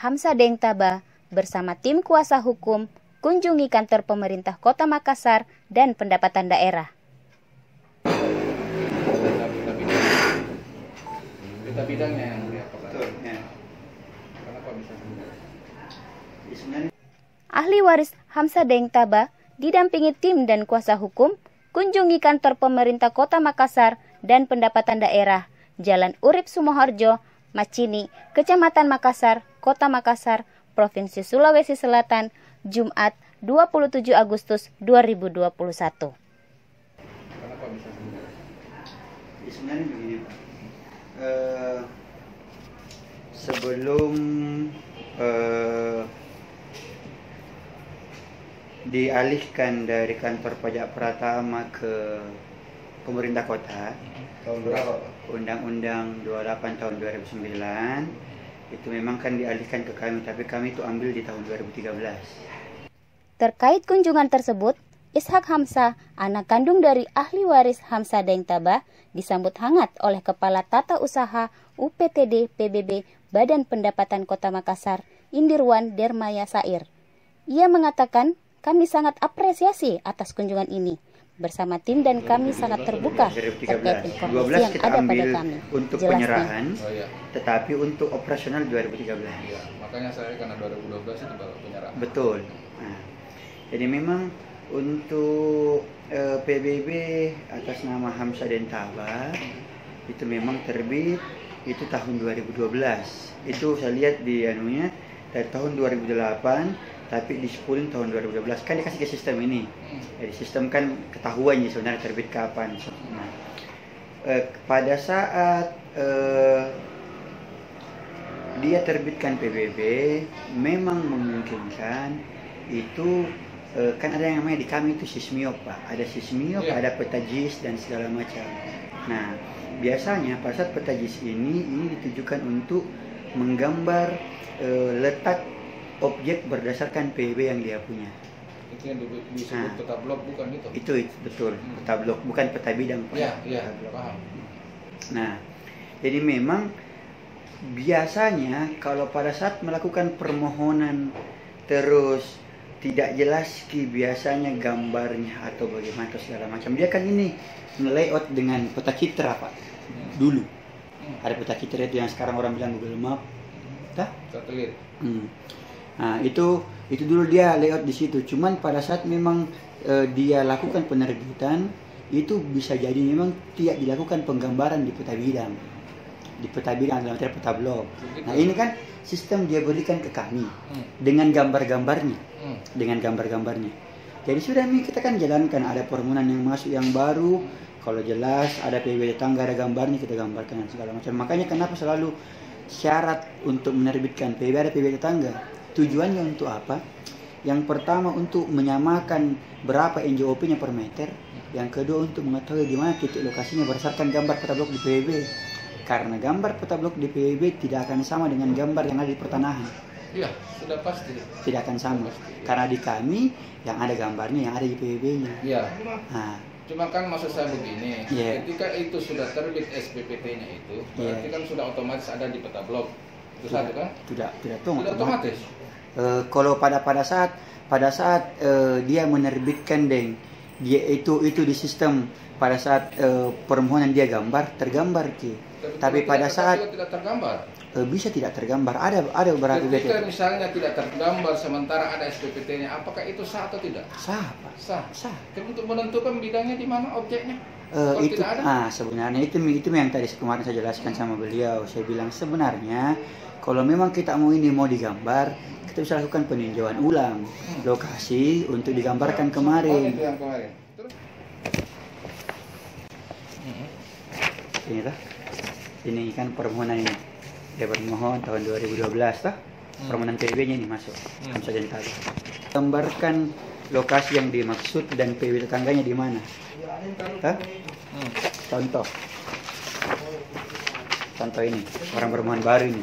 Hamsa Deng Taba bersama tim kuasa hukum kunjungi kantor pemerintah Kota Makassar dan pendapatan daerah. Berita bidangnya yang betul, ya. Kenapa bisa Ahli waris Hamsa Deng Taba didampingi tim dan kuasa hukum kunjungi kantor pemerintah Kota Makassar dan pendapatan daerah, Jalan Urip Sumoharjo, Macini, Kecamatan Makassar, Kota Makassar, Provinsi Sulawesi Selatan, Jumat 27 Agustus 2021. Kenapa bisa sebenarnya begini Pak, sebelum dialihkan dari kantor pajak Pratama ke pemerintah kota, tahun berapa Pak? Undang-Undang 28 tahun 2009 itu memang kan dialihkan ke kami, tapi kami itu ambil di tahun 2013. Terkait kunjungan tersebut, Ishak Hamsa, anak kandung dari ahli waris Hamsa Deng Taba, disambut hangat oleh Kepala Tata Usaha UPTD PBB Badan Pendapatan Kota Makassar, Indirwan Dermaya Sair. Ia mengatakan, kami sangat apresiasi atas kunjungan ini. Bersama tim dan kami sangat terbuka terkait informasi yang ada pada kami. Untuk Jelasnya. penyerahan, tetapi untuk operasional 2013. Ya, makanya saya karena 2012 itu baru penyerahan. Betul. Nah, jadi memang untuk PBB atas nama Hamsa Deng Taba itu memang terbit itu tahun 2012. Itu saya lihat di anunya dari tahun 2008. Tapi di 10 tahun 2012 kan dikasih ke sistem ini. Jadi sistem kan ketahuan ya sebenarnya terbit kapan. Nah, pada saat dia terbitkan PBB, memang memungkinkan itu kan ada yang namanya di kami itu sismiop Pak. Ada sismiop, ada peta JIS dan segala macam. Nah, biasanya pada saat peta JIS ini ditujukan untuk menggambar letak objek berdasarkan PBB yang dia punya. Itu yang disebut peta blok bukan itu? Itu betul, peta blok bukan peta bidang. Iya, paham. Nah, jadi memang biasanya kalau pada saat melakukan permohonan terus tidak jelas biasanya gambarnya atau bagaimana atau segala macam. Dia kan ini nge-layout dengan peta citra Pak. Dulu. Ada peta citra itu yang sekarang orang bilang Google Map. Satelit. Nah, itu dulu dia layout di situ. Cuman pada saat memang dia lakukan penerbitan, itu bisa jadi memang tidak dilakukan penggambaran di peta bidang. Di peta bidang dalam arti peta blok. Nah, ini kan sistem dia berikan ke kami dengan gambar-gambarnya. Dengan gambar-gambarnya. Jadi sudah nih kita kan jalankan, ada permohonan yang masuk yang baru, kalau jelas ada PBB tetangga ada gambarnya kita gambarkan dan segala macam. Makanya kenapa selalu syarat untuk menerbitkan PBB ada PBB tetangga. Tujuannya untuk apa? Yang pertama untuk menyamakan berapa NJOP-nya per meter. Yang kedua untuk mengetahui di mana titik lokasinya berdasarkan gambar peta blok di PBB. Karena gambar peta blok di PBB tidak akan sama dengan gambar yang ada di pertanahan. Iya, sudah pasti. Tidak akan sama. Karena di kami yang ada gambarnya yang ada di PBB-nya. Iya. Nah, cuma kan maksud saya begini, ketika itu sudah terbit SPPT-nya itu, berarti kan sudah otomatis ada di peta blok. Itu satu kan? Tidak otomatis. Kalau pada saat dia menerbitkan dia itu di sistem pada saat permohonan dia tergambar tapi pada saat tidak tergambar bisa tidak tergambar, ada beberapa ketika misalnya tidak tergambar sementara ada SPPT-nya, apakah itu sah atau tidak? Sah Pak. Sah. Untuk menentukan bidangnya di mana objeknya? Itu sebenarnya itu yang tadi kemarin saya jelaskan sama beliau. Saya bilang sebenarnya kalau memang kita mau digambar, kita bisa lakukan peninjauan ulang lokasi untuk digambarkan kemarin. Itu yang kemarin. Ini kan permohonan ini. Dia bermohon tahun 2012 permohonan PBB-nya ini masuk. Hamsa Deng Taba. Gambarkan lokasi yang dimaksud dan PBB tetangganya di mana. Contoh ini, orang bermohon baru ini.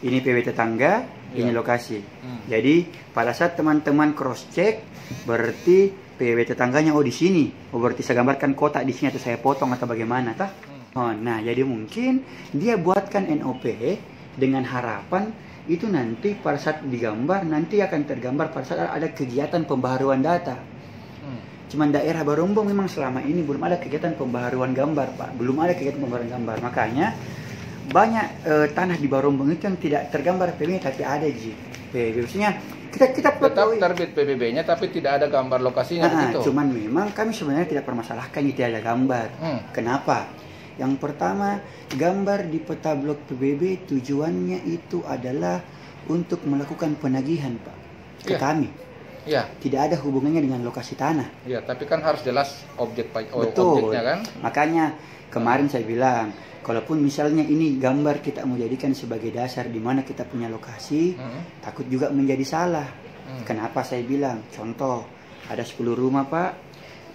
Ini PBB tetangga, ini lokasi. Jadi pada saat teman-teman cross check, berarti PBB tetangganya di sini. Berarti saya gambarkan kotak di sini atau saya potong atau bagaimana, Nah, jadi mungkin dia buatkan NOP dengan harapan itu nanti pada saat digambar nanti akan tergambar pada saat ada kegiatan pembaharuan data. Cuman daerah Barombong memang selama ini belum ada kegiatan pembaharuan gambar, Pak. Belum ada kegiatan pembaharuan gambar. Makanya banyak tanah di Barombong itu yang tidak tergambar PBB tapi ada di PBB. Maksudnya kita tetap terbit PBB-nya tapi tidak ada gambar lokasinya begitu. Cuman memang kami sebenarnya tidak permasalahkan tidak ada gambar. Kenapa? Yang pertama, gambar di peta blok PBB tujuannya itu adalah untuk melakukan penagihan, Pak, ke kami. Ya. Tidak ada hubungannya dengan lokasi tanah. Ya, tapi kan harus jelas objeknya kan. Makanya kemarin saya bilang, kalaupun misalnya ini gambar kita mau jadikan sebagai dasar di mana kita punya lokasi, takut juga menjadi salah. Kenapa saya bilang? Contoh, ada 10 rumah, Pak,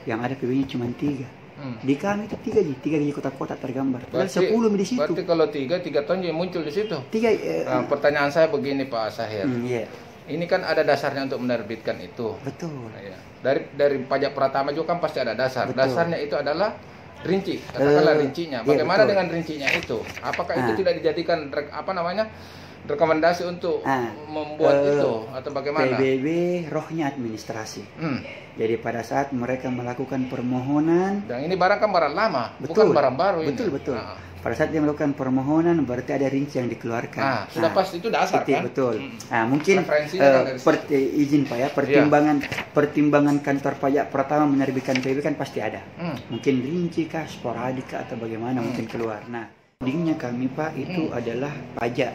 yang ada PB-nya cuma 3. Di kami itu 3 di kota-kota tergambar. Berarti 10 di situ. Berarti kalau 3 ton yang muncul di situ. Pertanyaan saya begini, Pak Sahir. Ini kan ada dasarnya untuk menerbitkan itu. Betul. Ya. Dari pajak Pratama juga kan pasti ada dasar. Betul. Dasarnya itu adalah rinci, katakanlah rincinya. Bagaimana dengan rincinya itu? Apakah itu tidak dijadikan rekomendasi untuk membuat itu atau bagaimana? PBB rohnya administrasi. Jadi pada saat mereka melakukan permohonan, dan ini barang kan barang lama, bukan barang baru ini. Betul. Pada saat dia melakukan permohonan berarti ada rinci yang dikeluarkan. Sudah pasti itu dasar kan? Betul. Mungkin izin Pak ya, pertimbangan kantor pajak Pratama menerbitkan PBB kan pasti ada. Mungkin rinci kah, sporadik kah, atau bagaimana mungkin keluar. Nah, dingnya kami Pak itu adalah pajak.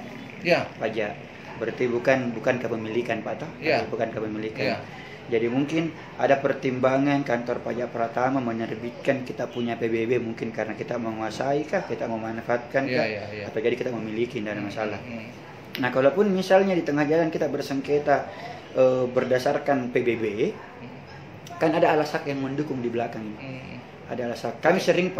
Pajak. Berarti bukan kepemilikan Pak toh? Bukan kepemilikan. Jadi mungkin ada pertimbangan kantor pajak Pratama menerbitkan kita punya PBB mungkin karena kita menguasai kah, kita memanfaatkan kah, atau jadi kita memiliki, tidak ada masalah. Nah, kalaupun misalnya di tengah jalan kita bersengketa berdasarkan PBB, kan ada alasan yang mendukung di belakang ini. Ada alasan. Kami sering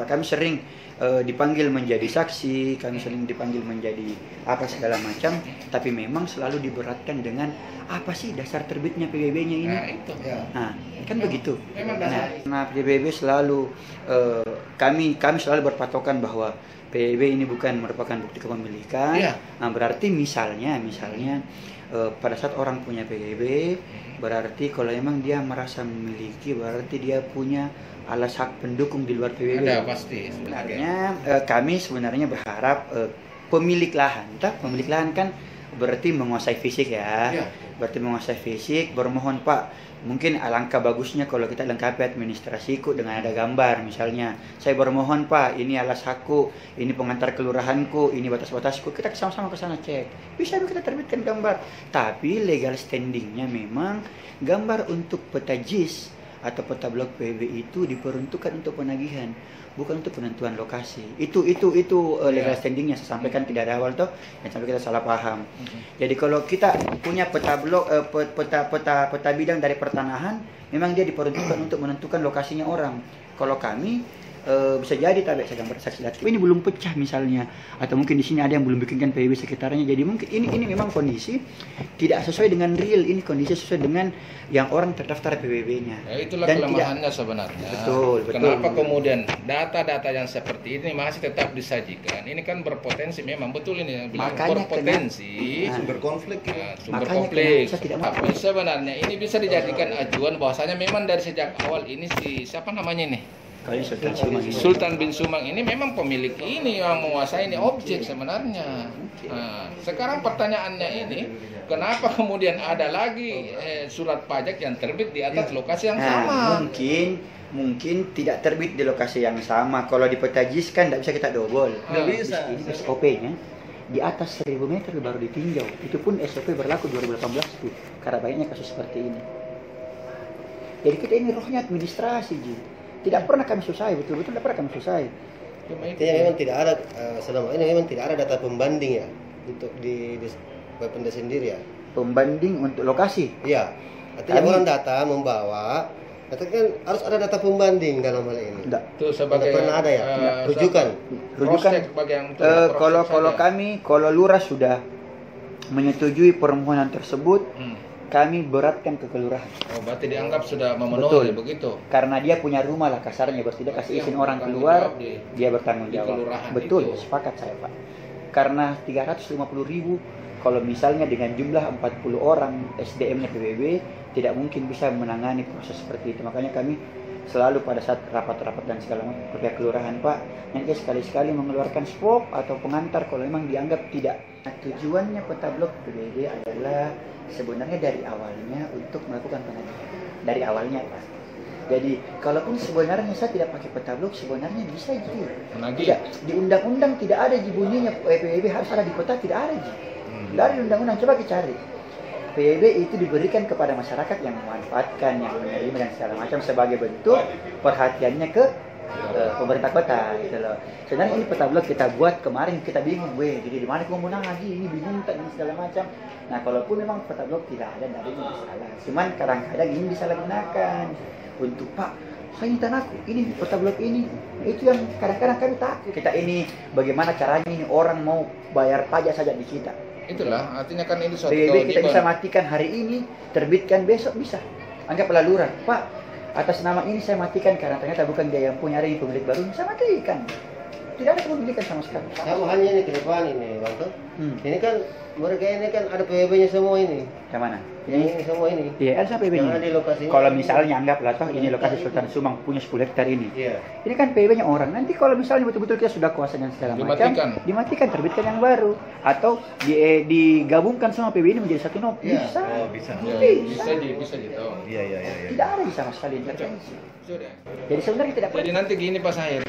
dipanggil menjadi saksi, kami sering dipanggil menjadi apa segala macam, tapi memang selalu diberatkan dengan apa sih dasar terbitnya PBB-nya ini. Kan begitu. Nah, PBB selalu kami selalu berpatokan bahwa PBB ini bukan merupakan bukti kepemilikan. Nah, berarti misalnya pada saat orang punya PBB, berarti kalau emang dia merasa memiliki, berarti dia punya alas hak pendukung di luar PBB. Ada pasti. Sebenarnya kami berharap pemilik lahan kan berarti menguasai fisik ya. Berarti menguasai fisik, bermohon Pak, mungkin alangkah bagusnya kalau kita lengkapi administrasiku dengan ada gambar. Misalnya, saya bermohon Pak, ini alas hakku, ini pengantar kelurahanku, ini batas-batasku. Kita sama-sama ke sana cek. Bisa kita terbitkan gambar. Tapi legal standingnya memang gambar untuk peta JIS atau peta blok PBB itu diperuntukkan untuk penagihan, bukan untuk penentuan lokasi. Itu legal standingnya. Saya sampaikan tidak ada awal toh, yang sampai kita salah paham. Jadi kalau kita punya peta blok, peta bidang dari pertanahan, memang dia diperuntukkan untuk menentukan lokasinya orang. Kalau kami bisa jadi tak bisa gambar saksi data. Ini belum pecah misalnya, atau mungkin di sini ada yang belum bikinkan PBB sekitarnya. Jadi mungkin ini memang kondisi tidak sesuai dengan real. Ini kondisi sesuai dengan yang orang terdaftar PBB-nya. Itulah kelemahannya sebenarnya. Betul. Kenapa kemudian data-data yang seperti ini masih tetap disajikan? Ini kan berpotensi memang betul ini bilang berpotensi sumber konflik. Sumber konflik. Tapi sebenarnya ini bisa dijadikan acuan bahwasanya memang dari sejak awal ini siapa namanya ini? Sultan bin Sumang ini memang pemilik ini yang menguasai ini objek sebenarnya. Nah, sekarang pertanyaannya ini, kenapa kemudian ada lagi surat pajak yang terbit di atas lokasi yang sama? Mungkin tidak terbit di lokasi yang sama. Kalau di peta JIS kan tidak bisa kita double. Tidak bisa. SOP-nya di atas 1000 meter baru ditinjau. Itu pun SOP berlaku 2018 itu. Karena banyaknya kasus seperti ini. Jadi kita ini rohnya administrasi, Ji. Tidak pernah kami selesai, betul-betul tidak pernah kami selesai. Artinya memang tidak ada selama ini memang tidak ada data pembanding ya untuk di Bapenda sendiri ya. Pembanding untuk lokasi? Iya. Artinya orang data membawa, data kan harus ada data pembanding dalam hal ini. Tidak. Itu sebagai pernah ada ya? Rujukan. Kalau lurah sudah menyetujui permohonan tersebut, kami beratkan ke kelurahan. Oh, berarti dianggap sudah memenuhi begitu. Karena dia punya rumah lah kasarnya, berarti dia kasih izin orang keluar, dia bertanggung jawab. Betul, sepakat saya Pak. karena 350.000 kalau misalnya dengan jumlah 40 orang SDM-nya PBB tidak mungkin bisa menangani proses seperti itu. Makanya kami selalu pada saat rapat-rapat dan segala macam pihak kelurahan, Pak, nanti sekali-sekali mengeluarkan swab atau pengantar kalau memang dianggap tidak. Nah, tujuannya peta blok PBB adalah sebenarnya dari awalnya untuk melakukan pengajian. Dari awalnya, Pak. Jadi, kalaupun sebenarnya saya tidak pakai peta blok, sebenarnya bisa jadi. Tidak, di undang-undang tidak ada bunyinya PBB harus ada di kota, tidak ada. Tidak ada di undang-undang, coba kita cari. PBB itu diberikan kepada masyarakat yang memanfaatkan, yang menerima dan segala macam sebagai bentuk perhatiannya ke pemerintah kota gitu loh. Sebenarnya ini peta blok kita buat kemarin, kita bingung, jadi di mana mau lagi, ini bingung dan segala macam. Nah, kalaupun memang peta blok tidak ada, dari ini salah. Cuman kadang-kadang ini disalahgunakan untuk, Pak, saya ini tanahku, ini peta blok ini, itu yang kadang-kadang kami takut. Kita ini bagaimana caranya ini orang mau bayar pajak saja di kita. Itulah artinya kan ini suatu PBB kita bisa matikan hari ini, terbitkan besok bisa. Anggaplah lurah, Pak, atas nama ini saya matikan karena ternyata bukan dia yang punya, hari pemilik baru, saya matikan. Tidak ada kepemilikan sama sekali. Sama hanya ini ke depan ini, Bang. Ini kan mereka ini kan ada PBB-nya semua ini. Yang mana? Ini semua ini. Iya, ada PBB-nya. Kalau misalnya anggaplah toh ini lokasi Sultan Sumang punya 10 hektar ini. Iya. Ini kan PBB-nya orang. Nanti kalau misalnya betul-betul kita sudah kuasa dan segala macam, dimatikan, terbitkan yang baru atau digabungkan semua PBB ini menjadi satu NOP. Iya. Bisa. Oh, bisa. Bisa gitu. Iya. Tidak ada sama sekali intervensi. Sudah. Jadi sebenarnya tidak perlu. Jadi nanti gini Pak Sahir,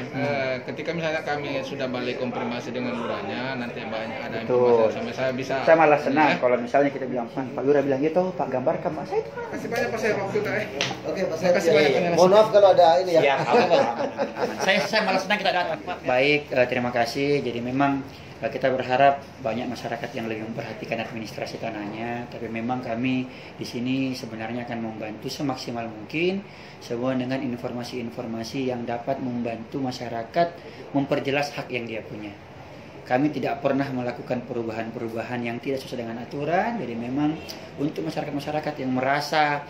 ketika misalnya kami sudah balik konfirmasi dengan lurahnya, nanti banyak ada informasi sampai saya bisa. Saya malah senang kalau misalnya kita bilang, Pak Lurah bilang gitu, Pak gambarkan, Pak saya itu. Kasih banyak Pak Sahir waktu tadi. Oke, Pak Sahir. Kasih banyak penjelasan. Mohon maaf kalau ada ini ya. Saya malah senang kita datang, Pak. Baik, terima kasih. Jadi memang kita berharap banyak masyarakat yang lebih memperhatikan administrasi tanahnya, tapi memang kami di sini sebenarnya akan membantu semaksimal mungkin semua dengan informasi-informasi yang dapat membantu masyarakat memperjelas hak yang dia punya. Kami tidak pernah melakukan perubahan-perubahan yang tidak sesuai dengan aturan, jadi memang untuk masyarakat-masyarakat yang merasa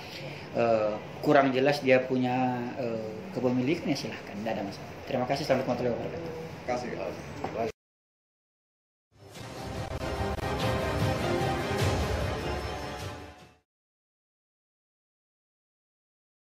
kurang jelas dia punya kepemilikan, ya silahkan, tidak ada masalah. Terima kasih, selamat warahmatullahi wabarakatuh. Terima kasih.